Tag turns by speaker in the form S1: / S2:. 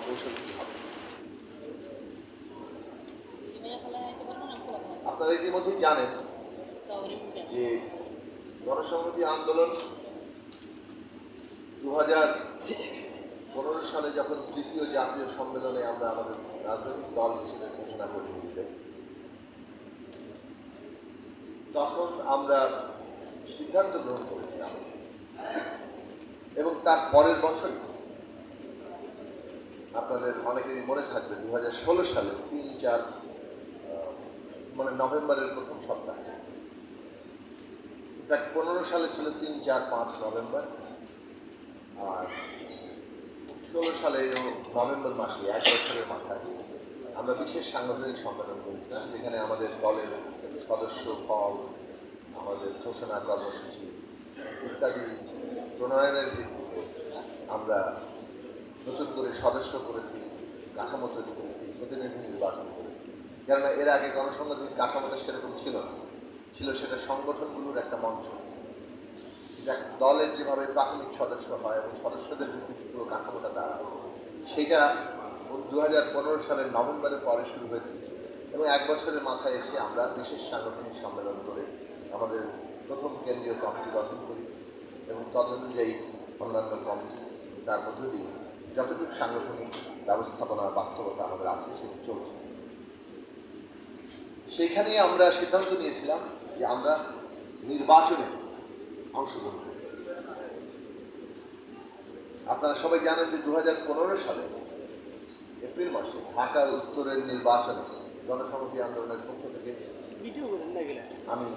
S1: কৌশল কী হবে। আপনারা ইতিমধ্যেই জানেন যে গণসংহতি আন্দোলন 2015 সালে যখন তৃতীয় জাতীয় সম্মেলনে আমরা আমাদের রাজনৈতিক দল হিসেবে ঘোষণা করি নিজেদের, তখন আমরা সিদ্ধান্ত গ্রহণ করেছিলাম এবং তার পরের বছর আপনাদের অনেকেরই মনে থাকবে 2016 সালে 3-4 মানে নভেম্বরের প্রথম সপ্তাহে, ইনফ্যাক্ট 15 সালে ছিল 3-4-5 নভেম্বর, আর 16 সালে নভেম্বর মাসে 1 বছরের মাথায় আমরা বিশেষ সাংগঠনিক সম্মেলন করেছিলাম, যেখানে আমাদের দলের সদস্য ফল, আমাদের ঘোষণা কর্মসূচি ইত্যাদি প্রণয়নের ভিত্তিতে আমরা নতুন করে সদস্য করেছি, কাঠামো তৈরি করেছি, প্রতিনিধি নির্বাচন করেছি। কেননা এর আগে গণসংহতির কাঠামোটা সেরকম ছিল না, ছিল সেটা সংগঠনগুলোর একটা মঞ্চ, দলের যেভাবে প্রাথমিক সদস্য হয় এবং সদস্যদের ভিত্তিতে পুরো কাঠামোটা দাঁড়ায়, সেইটা 2015 সালের নভেম্বরের পরে শুরু হয়েছে এবং 1 বছরের মাথায় এসে আমরা বিশেষ সাংগঠনিক সম্মেলন করে আমাদের প্রথম কেন্দ্রীয় কমিটি গঠন করি এবং তদনুযায়ী অন্যান্য কমিটি, তার মধ্য দিয়ে যতটুকু সাংগঠনিক ব্যবস্থাপনার বাস্তবতা আমাদের আছে সেটি চলছে। সেইখানেই আমরা সিদ্ধান্ত নিয়েছিলাম যে আমরা নির্বাচনে অংশগ্রহণ করব। আপনারা সবাই জানেন যে 2015 সালে এপ্রিল মাসে ঢাকার উত্তরের নির্বাচনে গণসংহতি আন্দোলনের পক্ষ থেকে আমি